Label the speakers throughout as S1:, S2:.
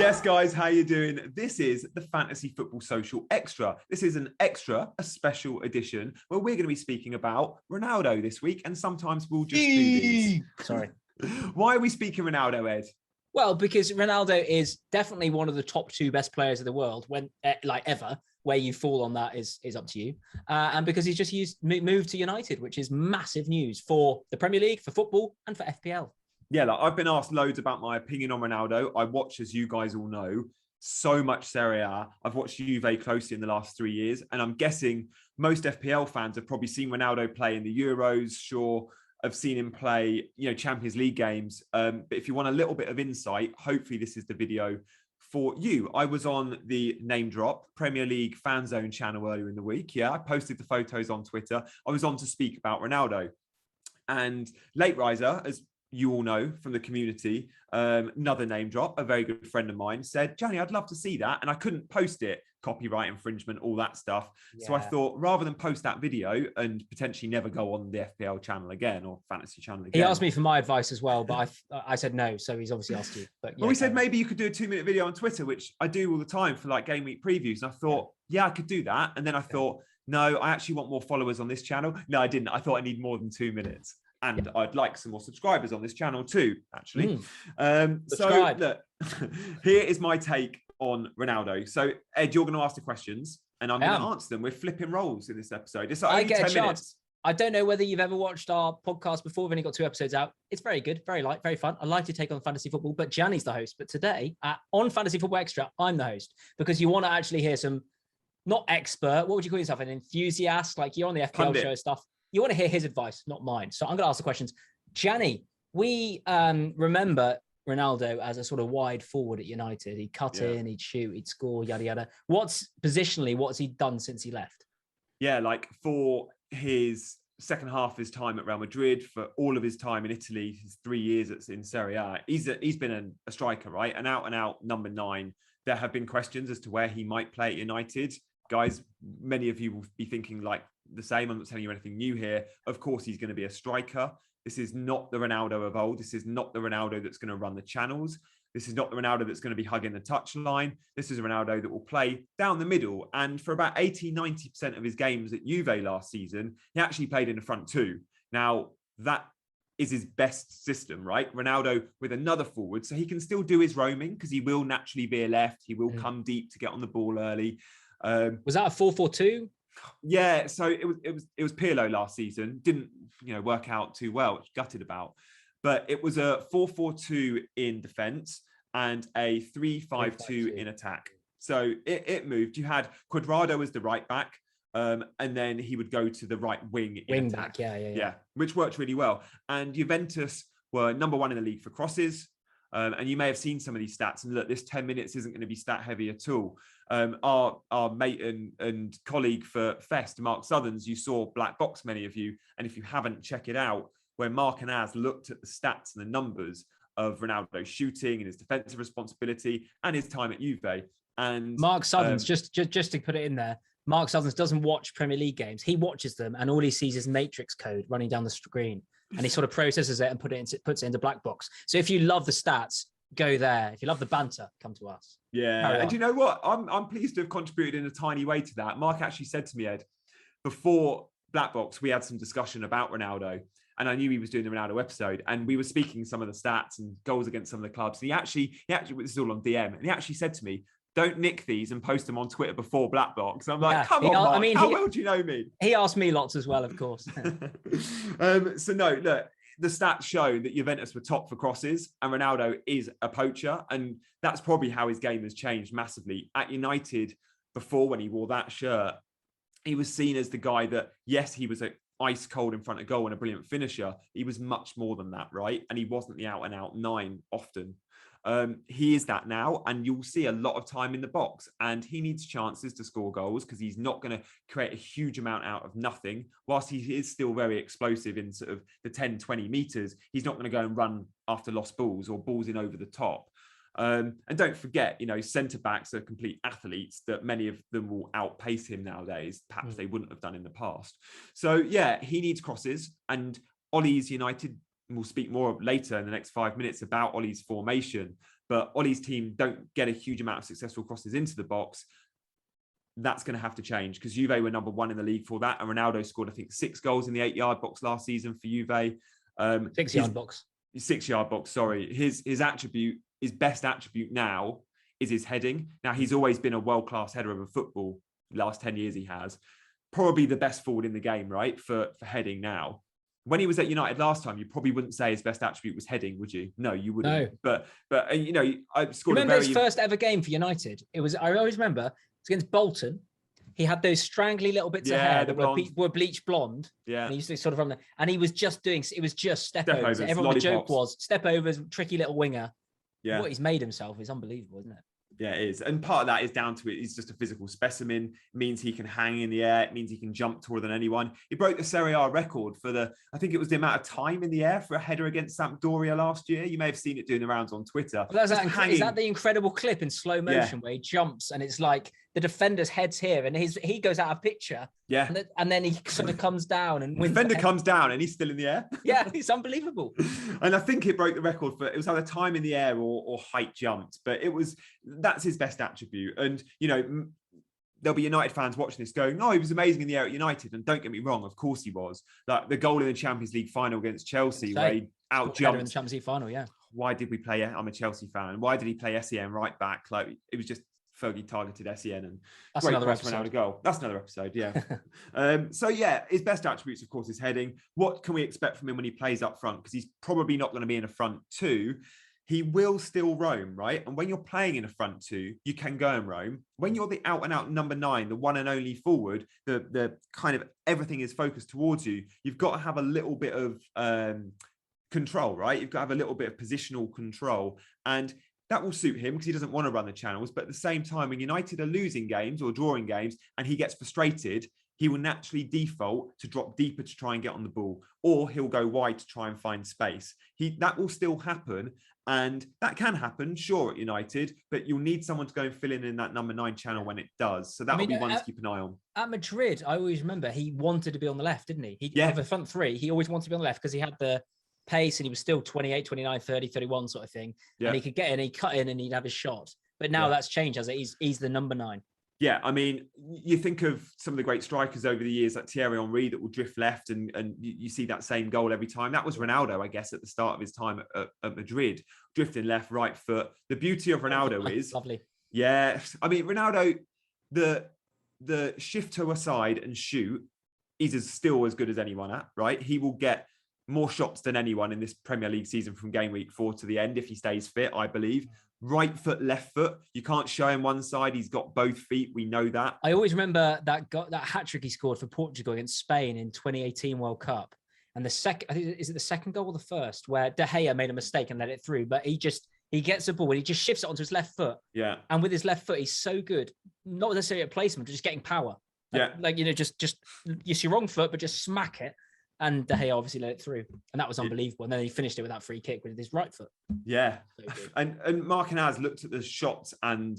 S1: Yes, guys, how you doing? This is the Fantasy Football Social Extra. This is an extra, a special edition where we're going to be speaking about Ronaldo this week, and sometimes we'll just do these.
S2: Sorry.
S1: Why are we speaking Ronaldo, Ed?
S2: Well, because Ronaldo is definitely one of the top two best players of the world, when ever. Where you fall on that is up to you. And because he's just moved to United, which is massive news for the Premier League, for football, and for FPL.
S1: Yeah, like I've been asked loads about my opinion on Ronaldo. I watch, as you guys all know, so much Serie A. I've watched Juve closely in the last 3 years, and I'm guessing most FPL fans have probably seen Ronaldo play in the Euros. Sure, I've seen him play, Champions League games. But if you want a little bit of insight, hopefully this is the video for you. I was on the Name Drop Premier League Fan Zone channel earlier in the week. Yeah, I posted the photos on Twitter. I was on to speak about Ronaldo. And Late Riser, as you all know from the community, another name drop, a very good friend of mine, said, Gianni, I'd love to see that. And I couldn't post it, copyright infringement, all that stuff. Yeah. So I thought, rather than post that video and potentially never go on the FPL channel again or fantasy channel again.
S2: He asked me for my advice as well, but I said no. So he's obviously asked you. But
S1: well, we said maybe you could do a 2-minute video on Twitter, which I do all the time for like game week previews. And I thought, yeah, I could do that. And then I thought, no, I actually want more followers on this channel. No, I didn't. I thought I need more than 2 minutes. And I'd like some more subscribers on this channel too, actually. So look, here is my take on Ronaldo. So Ed, you're going to ask the questions and I'm going to answer them. We're flipping roles in this episode. It's only 10 minutes.
S2: I don't know whether you've ever watched our podcast before. We've only got 2 episodes out. It's very good, very light, very fun. I like to take on fantasy football, but Gianni's the host. But today on Fantasy Football Extra, I'm the host because you want to actually hear some, not expert, what would you call yourself? An enthusiast? Like you're on the FPL show stuff. You want to hear his advice, not mine. So I'm going to ask the questions. Gianni, we remember Ronaldo as a sort of wide forward at United. He'd cut in, he'd shoot, he'd score, yada, yada. What's he done since he left?
S1: Yeah, like for his second half of his time at Real Madrid, for all of his time in Italy, his 3 years in Serie A, he's been a striker, right? An out-and-out number 9. There have been questions as to where he might play at United. Guys, many of you will be thinking like the same. I'm not telling you anything new here. Of course, he's going to be a striker. This is not the Ronaldo of old. This is not the Ronaldo that's going to run the channels. This is not the Ronaldo that's going to be hugging the touchline. This is a Ronaldo that will play down the middle. And for about 80-90% of his games at Juve last season, he actually played in the front 2. Now, that is his best system, right? Ronaldo with another forward. So he can still do his roaming because he will naturally be a left. He will come deep to get on the ball early.
S2: Was that a 4-4-2?
S1: Yeah, so it was Pirlo last season. Didn't work out too well, which gutted about. But it was a 4-4-2 in defense and a 3-5-2 in attack. So it moved. You had Cuadrado as the right back, and then he would go to the right wing in attack.
S2: Back, yeah,
S1: which worked really well. And Juventus were number 1 in the league for crosses. And you may have seen some of these stats. And look, this 10 minutes isn't going to be stat heavy at all. Our mate and colleague for Fest, Mark Southerns, you saw Black Box, many of you. And if you haven't, check it out, where Mark and Az looked at the stats and the numbers of Ronaldo's shooting and his defensive responsibility and his time at Juve. And
S2: Mark Southerns, just to put it in there, Mark Southerns doesn't watch Premier League games. He watches them and all he sees is matrix code running down the screen. And he sort of processes it and puts it into Black Box. So if you love the stats, go there. If you love the banter, come to us.
S1: Yeah. And you know what? I'm pleased to have contributed in a tiny way to that. Mark actually said to me, Ed, before Black Box, we had some discussion about Ronaldo. And I knew he was doing the Ronaldo episode. And we were speaking some of the stats and goals against some of the clubs. And he actually, this is all on DM. And he actually said to me, don't nick these and post them on Twitter before Black Box. I'm like, come on, Mark, I mean, how well do you know me?
S2: He asked me lots as well, of course.
S1: So no, look, the stats show that Juventus were top for crosses and Ronaldo is a poacher. And that's probably how his game has changed massively. At United, before when he wore that shirt, he was seen as the guy that, yes, he was ice cold in front of goal and a brilliant finisher. He was much more than that, right? And he wasn't the out and out 9 often. He is that now, and you'll see a lot of time in the box, and he needs chances to score goals because he's not going to create a huge amount out of nothing. Whilst he is still very explosive in sort of the 10, 20 meters, he's not going to go and run after lost balls or balls in over the top. And don't forget, centre backs are complete athletes that many of them will outpace him nowadays. Perhaps they wouldn't have done in the past. So yeah, he needs crosses, and Ollie's United we'll speak more later in the next 5 minutes about Ollie's formation, but Ollie's team don't get a huge amount of successful crosses into the box. That's going to have to change because Juve were number 1 in the league for that. And Ronaldo scored, I think, 6 goals in the 8-yard box last season for Juve.
S2: 6-yard box.
S1: 6-yard box, sorry. His best attribute now is his heading. Now, he's always been a world-class header of a football. The last 10 years he has. Probably the best forward in the game, right, for heading now. When he was at United last time, you probably wouldn't say his best attribute was heading, would you? No, you wouldn't. No. But I scored
S2: remember his first ever game for United? I always remember, it's against Bolton. He had those strangly little bits of hair that were bleached blonde.
S1: Yeah.
S2: And he used to sort of run there. And he was just step overs. Everyone, the joke was step overs, tricky little winger. Yeah. What he's made himself is unbelievable, isn't it?
S1: Yeah, it is. And part of that is down to it. He's just a physical specimen. It means he can hang in the air. It means he can jump taller than anyone. He broke the Serie A record for I think it was the amount of time in the air for a header against Sampdoria last year. You may have seen it doing the rounds on Twitter.
S2: Well, is that the incredible clip in slow motion where he jumps and it's like the defender's head's here and he goes out of picture.
S1: Yeah.
S2: And then he sort of comes down and wins.
S1: The defender comes down and he's still in the air.
S2: Yeah, it's unbelievable.
S1: And I think it broke the record for, it was either time in the air or height jumped, but that's his best attribute. And, there'll be United fans watching this going, no, he was amazing in the air at United. And don't get me wrong, of course he was. Like the goal in the Champions League final against Chelsea where he out-jumped.
S2: In the Champions League final, yeah.
S1: Why did we play, I'm a Chelsea fan, why did he play SEN right back? Like it was just Fergie targeted SEN and
S2: that's
S1: great
S2: another
S1: press
S2: episode.
S1: Ronaldo goal. That's another episode, yeah. So yeah, his best attributes, of course, is heading. What can we expect from him when he plays up front? Because he's probably not going to be in a front two. He will still roam, right? And when you're playing in a front two, you can go and roam. When you're the out and out number 9, the one and only forward, the kind of everything is focused towards you. You've got to have a little bit of control, right? You've got to have a little bit of positional control. And that will suit him because he doesn't want to run the channels. But at the same time, when United are losing games or drawing games and he gets frustrated, he will naturally default to drop deeper to try and get on the ball, or he'll go wide to try and find space. That will still happen. And that can happen, sure, at United, but you'll need someone to go and fill in that number 9 channel when it does. So that will be one to keep an eye on.
S2: At Madrid, I always remember he wanted to be on the left, didn't he? With the front three, he always wanted to be on the left because he had the pace and he was still 28, 29, 30, 31 sort of thing. Yeah. And he could get in, he'd cut in and he'd have his shot. But now that's changed, as he's the number 9.
S1: Yeah, I mean, you think of some of the great strikers over the years, like Thierry Henry, that will drift left, and you see that same goal every time. That was Ronaldo, I guess, at the start of his time at Madrid, drifting left, right foot. The beauty of Ronaldo is
S2: lovely.
S1: Yeah, I mean, Ronaldo, the shift to a side and shoot, he's still as good as anyone at, right? He will get more shots than anyone in this Premier League season from game week 4 to the end if he stays fit, I believe. Right foot, left foot. You can't show him one side. He's got both feet. We know that.
S2: I always remember that hat-trick he scored for Portugal against Spain in 2018 World Cup. And the second, I think, is it the second goal or the first, where De Gea made a mistake and let it through, but he gets the ball and he just shifts it onto his left foot.
S1: Yeah.
S2: And with his left foot, he's so good. Not necessarily at placement, but just getting power. Just use your wrong foot, but just smack it. And De Gea obviously let it through, and that was unbelievable. And then he finished it with that free kick with his right foot.
S1: Yeah, so and Marquinhos looked at the shots and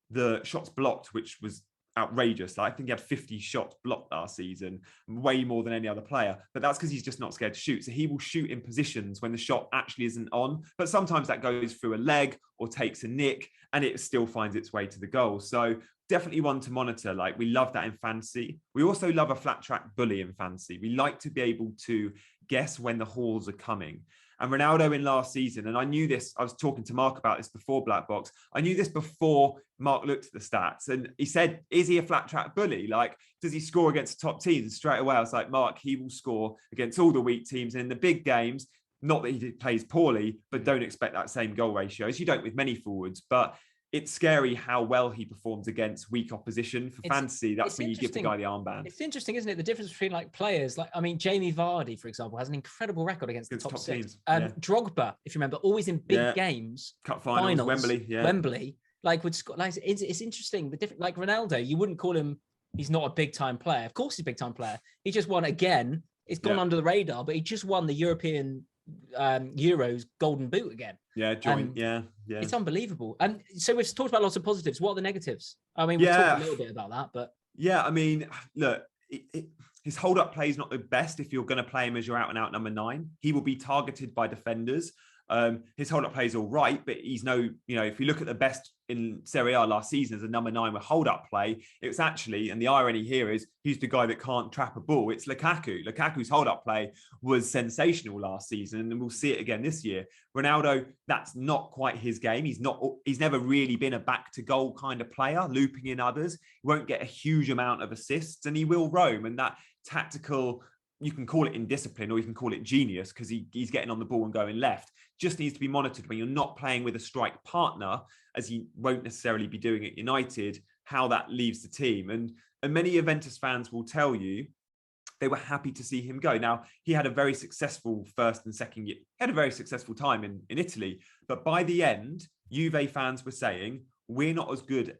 S1: the shots blocked, which was outrageous. I think he had 50 shots blocked last season, way more than any other player. But that's because he's just not scared to shoot. So he will shoot in positions when the shot actually isn't on. But sometimes that goes through a leg or takes a nick, and it still finds its way to the goal. So definitely one to monitor. Like, we love that in fantasy. We also love a flat track bully in fantasy. We like to be able to guess when the hauls are coming. And Ronaldo in last season, and I knew this, I was talking to Mark about this before Black Box. I knew this before Mark looked at the stats, and he said, is he a flat track bully? Like, does he score against the top teams? And straight away I was like, Mark, he will score against all the weak teams. And in the big games, not that he plays poorly, but don't expect that same goal ratio, as you don't with many forwards. But it's scary how well he performs against weak opposition for fantasy. That's when you give the guy the armband.
S2: It's interesting, isn't it? The difference between like players, like, I mean, Jamie Vardy, for example, has an incredible record against the top 6.
S1: Teams.
S2: Drogba, if you remember, always in big games,
S1: cup finals,
S2: Wembley, like would score. Like, it's interesting. The different, like Ronaldo, you wouldn't call him. He's not a big time player. Of course, he's a big time player. He just won again. It's gone under the radar, but he just won the European Euros Golden Boot again. It's unbelievable. And so we've talked about lots of positives. What are the negatives? I mean, we've talked a little bit about that, but
S1: I mean, look, His hold-up play is not the best if you're going to play him as your out-and-out number 9. He will be targeted by defenders. His hold-up play is all right, but he's if you look at the best in Serie A last season as a number 9 with hold-up play, it was actually, and the irony here is, he's the guy that can't trap a ball. It's Lukaku. Lukaku's hold-up play was sensational last season, and we'll see it again this year. Ronaldo, that's not quite his game. He's never really been a back-to-goal kind of player, looping in others. He won't get a huge amount of assists, and he will roam, and that tactical, you can call it indiscipline or you can call it genius, because he's getting on the ball and going left, just needs to be monitored when you're not playing with a strike partner, as he won't necessarily be doing at United, how that leaves the team. And many Juventus fans will tell you they were happy to see him go. Now, he had a very successful first and second year. He had a very successful time in Italy. But by the end, Juve fans were saying, we're not as good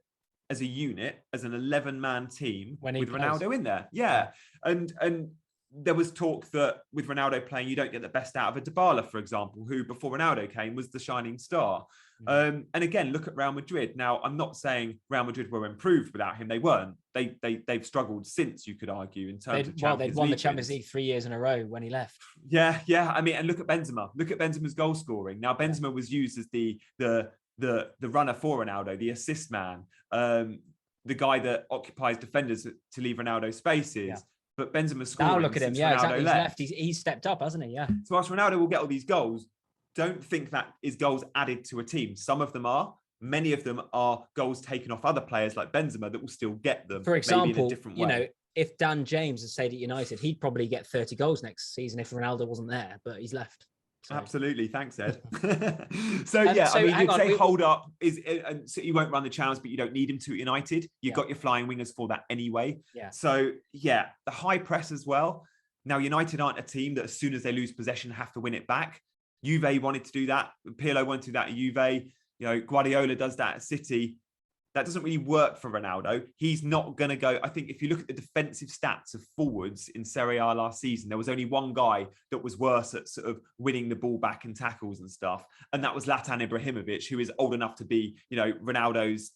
S1: as a unit, as an 11-man team with Ronaldo in there. Yeah. And there was talk that with Ronaldo playing, you don't get the best out of a Dybala, for example, who before Ronaldo came was the shining star. And again, look at Real Madrid. Now, I'm not saying Real Madrid were improved without him. They weren't. They've struggled since, you could argue, in terms of Champions League.
S2: They'd won the Champions League 3 years in a row when he left.
S1: Yeah. I mean, and look at Benzema. Look at Benzema's goal scoring. Now, Benzema was used as the runner for Ronaldo, the assist man, the guy that occupies defenders to leave Ronaldo spaces. Yeah. But Benzema scoring.
S2: Now look at him. Yeah, exactly. He's left. He's stepped up, hasn't he? Yeah.
S1: So whilst Ronaldo will get all these goals, don't think that is goals added to a team. Some of them are. Many of them are goals taken off other players like Benzema that will still get them.
S2: For example,
S1: maybe in a different way.
S2: If Dan James had stayed at United, he'd probably get 30 goals next season if Ronaldo wasn't there, but he's left.
S1: So. Absolutely. Thanks, Ed. You'd say hold up is, so you won't run the channels, but you don't need him to at United. You've got your flying wingers for that anyway.
S2: Yeah.
S1: So the high press as well. Now, United aren't a team that as soon as they lose possession have to win it back. Juve wanted to do that. Pirlo wanted to do that at Juve. Guardiola does that at City. That doesn't really work for Ronaldo. He's not going to go. I think if you look at the defensive stats of forwards in Serie A last season, there was only one guy that was worse at sort of winning the ball back and tackles and stuff. And that was Zlatan Ibrahimovic, who is old enough to be, Ronaldo's,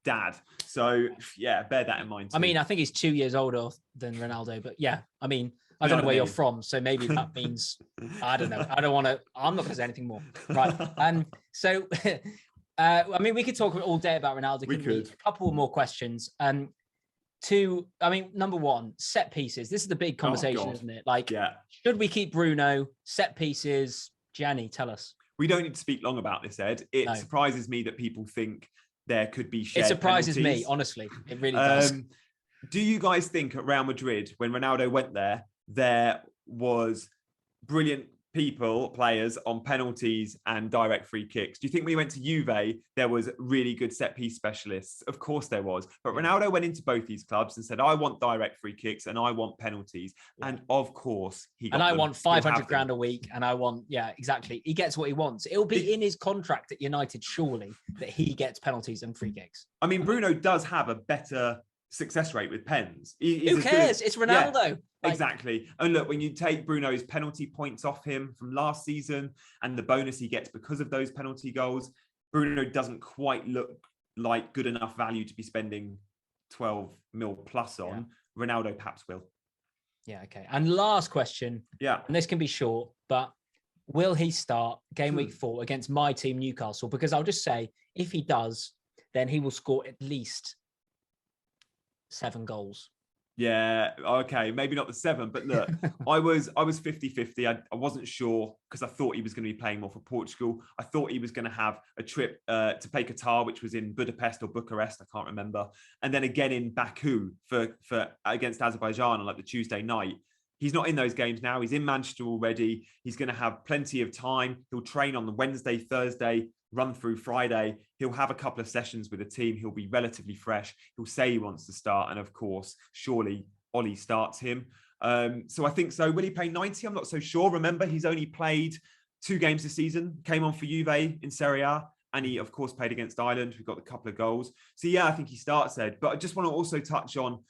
S1: dad. So bear that in mind too.
S2: I mean, I think he's 2 years older than Ronaldo, but I mean, I don't know where you're from, so maybe that means, I don't know. I'm not going to say anything more. Right. And so... we could talk all day about Ronaldo.
S1: We could.
S2: A couple more questions. Number one, set pieces. This is the big conversation, isn't it? Should we keep Bruno? Set pieces. Gianni, tell us.
S1: We don't need to speak long about this, Ed. It surprises me that people think there could be shared
S2: It surprises
S1: penalties.
S2: Me, honestly. It really does.
S1: Do you guys think at Real Madrid, when Ronaldo went there was brilliant players on penalties and direct free kicks? Do you think when he went to Juve, there was really good set piece specialists? Of course there was. But Ronaldo went into both these clubs and said, I want direct free kicks and I want penalties. Yeah. And of course he got
S2: And I
S1: them.
S2: want 500 grand a week. And I want, exactly. He gets what he wants. It'll be in his contract at United, surely, that he gets penalties and free kicks.
S1: I mean, Bruno does have a better success rate with pens.
S2: Who cares? It's Ronaldo.
S1: Exactly. And look, when you take Bruno's penalty points off him from last season and the bonus he gets because of those penalty goals, Bruno doesn't quite look like good enough value to be spending 12 mil plus on. Yeah. Ronaldo perhaps will.
S2: Yeah, okay. And last question.
S1: Yeah.
S2: And this can be short, but will he start game week 4 against my team, Newcastle? Because I'll just say, if he does, then he will score at least 7 goals.
S1: Yeah, okay, maybe not the 7, but look, I was 50-50. I wasn't sure because I thought he was going to be playing more for Portugal. I thought he was going to have a trip to play Qatar, which was in Budapest or Bucharest, I can't remember, and then again in Baku for against Azerbaijan on like the Tuesday night. He's not in those games now. He's in Manchester already. He's going to have plenty of time. He'll train on the Wednesday, Thursday, run through Friday. He'll have a couple of sessions with the team. He'll be relatively fresh. He'll say he wants to start. And of course, surely Ollie starts him. So I think so. Will he play 90? I'm not so sure. Remember, he's only played 2 games this season, came on for Juve in Serie A. And he, of course, played against Ireland. We got a couple of goals. So yeah, I think he starts, Ed. But I just want to also touch on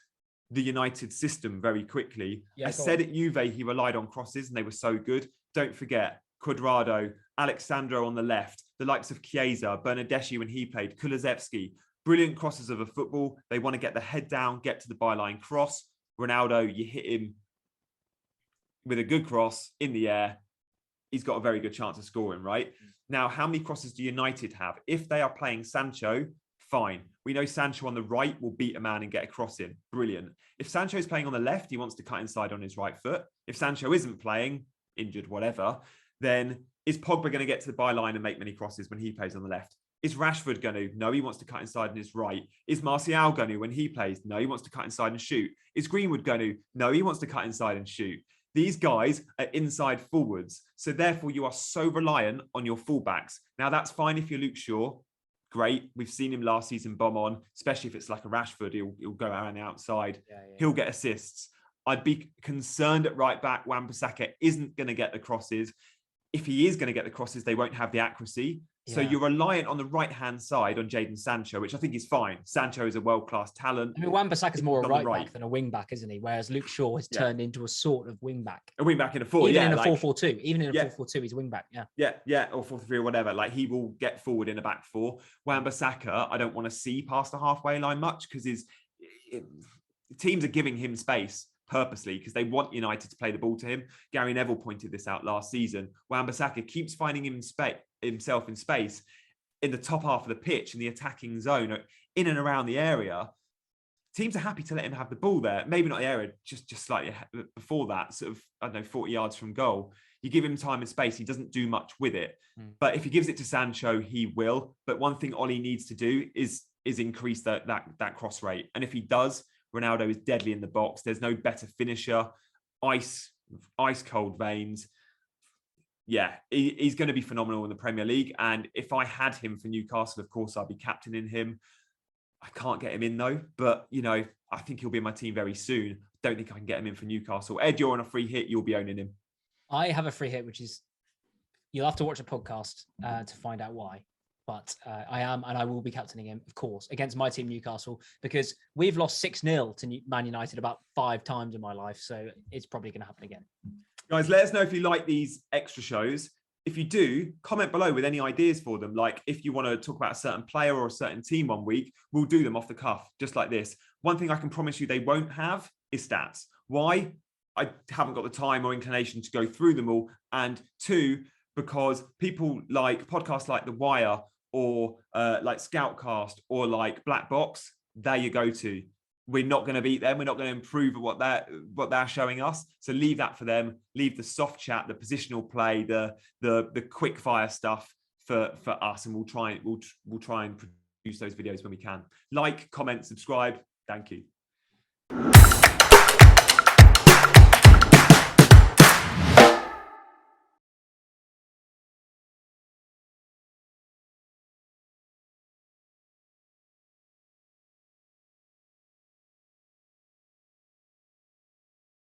S1: the United system very quickly. I said at Juve, he relied on crosses and they were so good. Don't forget, Cuadrado, Alexandro on the left, the likes of Chiesa, Bernardeschi when he played, Kulusevski, brilliant crosses of a football. They want to get the head down, get to the byline cross. Ronaldo, you hit him with a good cross in the air, he's got a very good chance of scoring, right? Now, how many crosses do United have? If they are playing Sancho, fine. We know Sancho on the right will beat a man and get a cross in. Brilliant. If Sancho is playing on the left, he wants to cut inside on his right foot. If Sancho isn't playing, injured, whatever, then is Pogba going to get to the byline and make many crosses when he plays on the left? Is Rashford going to? No, he wants to cut inside on his right. Is Martial going to when he plays? No, he wants to cut inside and shoot. Is Greenwood going to? No, he wants to cut inside and shoot. These guys are inside forwards. So therefore, you are so reliant on your fullbacks. Now, that's fine if you're Luke Shaw. Great. We've seen him last season bomb on, especially if it's like a Rashford. He'll go around the outside. He'll get assists. I'd be concerned at right back. Wan-Bissaka isn't going to get the crosses. If he is going to get the crosses, they won't have the accuracy. So you're reliant on the right-hand side on Jadon Sancho, which I think is fine. Sancho is a world-class talent.
S2: I mean, Wan-Bissaka is more a right back than a wing back, isn't he? Whereas Luke Shaw has turned into a sort of wing back.
S1: A wing back in a 4,
S2: even in a 4-4-2. Even in a 4-4-2, he's a wing back,
S1: Yeah, or 4-3 or whatever. Like, he will get forward in a back 4. Wan-Bissaka, I don't want to see past the halfway line much because teams are giving him space purposely because they want United to play the ball to him. Gary Neville pointed this out last season. Wan-Bissaka keeps finding himself in space in the top half of the pitch in the attacking zone, in and around the area. Teams are happy to let him have the ball there. Maybe not the area, just slightly before that, sort of, I don't know, 40 yards from goal. You give him time and space, he doesn't do much with it. But if he gives it to Sancho, he will. But one thing Ollie needs to do is increase that cross rate. And if he does, Ronaldo is deadly in the box. There's no better finisher. Ice cold veins. Yeah, he's going to be phenomenal in the Premier League. And if I had him for Newcastle, of course, I'd be captaining him. I can't get him in though. But, I think he'll be in my team very soon. Don't think I can get him in for Newcastle. Ed, you're on a free hit. You'll be owning him.
S2: I have a free hit, which is, you'll have to watch a podcast to find out why. But I am, and I will be captaining him, of course, against my team, Newcastle, because we've lost 6-0 to Man United about 5 times in my life. So it's probably going to happen again.
S1: Guys, let us know if you like these extra shows. If you do, comment below with any ideas for them. Like if you want to talk about a certain player or a certain team one week, we'll do them off the cuff, just like this. One thing I can promise you they won't have is stats. Why? I haven't got the time or inclination to go through them all. And 2, because people like podcasts like The Wire or like Scoutcast or like Black Box, they're your go-to. We're not going to beat them. We're not going to improve at what they're showing us. So leave that for them. Leave the soft chat, the positional play, the quick fire stuff for us, and we'll try and produce those videos when we can. Like, comment, subscribe. Thank you.